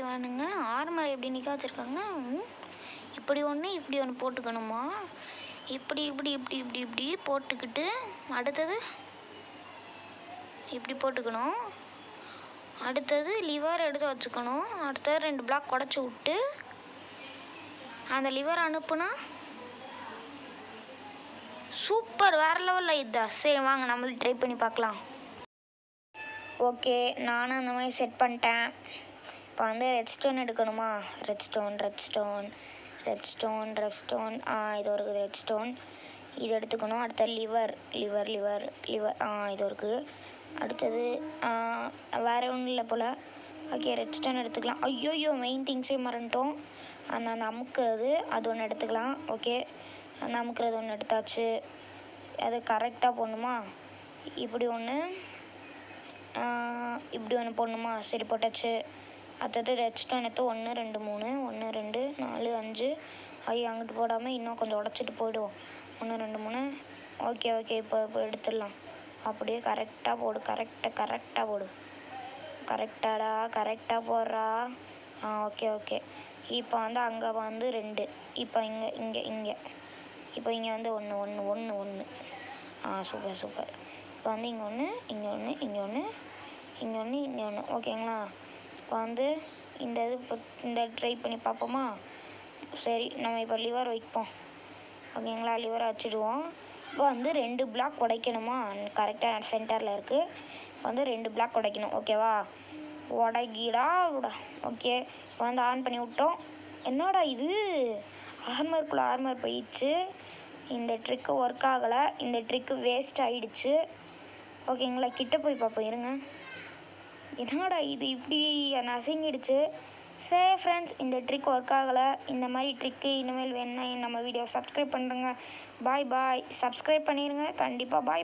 இவனுங்க ஆர்மர் எப்படி நிற்க வச்சுருக்காங்க. இப்படி ஒன்று போட்டுக்கணுமா? இப்படி இப்படி இப்படி இப்படி இப்படி போட்டுக்கிட்டு அடுத்தது இப்படி போட்டுக்கணும். அடுத்தது லிவர் எடுத்து வச்சுக்கணும். அடுத்தது 2 பிளாக் உடச்சி விட்டு அந்த லிவர் அனுப்புனா சூப்பர், வேறு லெவலில் இதா. சரி வாங்க நம்மளும் ட்ரை பண்ணி பார்க்கலாம். ஓகே, நானும் அந்த மாதிரி செட் பண்ணிட்டேன். இப்போ வந்து ரெட்ஸ்டோன் எடுக்கணுமா? ரெட்ஸ்டோன் இது ஒரு ரெட்ஸ்டோன், இது எடுத்துக்கணும். அடுத்த லிவர் இது இருக்குது. அடுத்தது வேறு ஒன்றும் இல்லை போல். ஓகே, ரெட்ஸ்டோன் எடுத்துக்கலாம். ஐயோ மெயின் திங்ஸே மறந்துட்டோம். அந்த அமுக்கிறது அது ஒன்று எடுத்துக்கலாம். ஓகே, அந்த அமுக்கிறது ஒன்று எடுத்தாச்சு. அது கரெக்டாக போடணுமா? இப்படி ஒன்று போடணுமா? சரி போட்டாச்சு. அடுத்தது ரெட்ஸ்டோன் எடுத்து 1 2 3 1 2 4 5. ஐயோ அங்கிட்டு போடாமல் இன்னும் கொஞ்சம் உடச்சிட்டு போயிடுவோம். 1 2 3. ஓகே இப்போ எடுத்துடலாம். அப்படியே கரெக்டாக போடு. கரெக்டாக போடு. கரெக்டாக போடுறா. ஓகே. இப்போ வந்து அங்கே வந்து 2. இப்போ இங்கே இப்போ இங்கே வந்து 1 சூப்பர். இப்போ வந்து இங்கே ஒன்று. ஓகேங்களா? இப்போ வந்து இந்த ட்ரை பண்ணி பார்ப்போமா? சரி, நம்ம இப்போ லிவர் வைப்போம். ஓகேங்களா? லிவரை வச்சுடுவோம். இப்போ வந்து 2 பிளாக் உடைக்கணுமா? கரெக்டாக சென்டரில் இருக்குது. இப்போ வந்து 2 பிளாக் உடைக்கணும். ஓகேவா? உடைக்கிடா. ஓகே, இப்போ வந்து ஆன் பண்ணி விட்டோம். என்னடா இது, ஆர்மர் போயிடுச்சு. இந்த ட்ரிக்கு ஒர்க் ஆகலை. இந்த ட்ரிக்கு வேஸ்ட் ஆகிடுச்சு. ஓகேங்களா? கிட்ட போய் பார்ப்போம் இருங்க. என்னடா இது இப்படி நசுங்கிடுச்சு. சரி ஃப்ரெண்ட்ஸ், இந்த ட்ரிக் ஒர்க் ஆகலை. இந்த மாதிரி ட்ரிக்கு இனிமேல் வேணுன்னா நம்ம வீடியோ சப்ஸ்கிரைப் பண்ணுறேங்க. பாய். சப்ஸ்கிரைப் பண்ணிடுங்க கண்டிப்பாக. பாய்.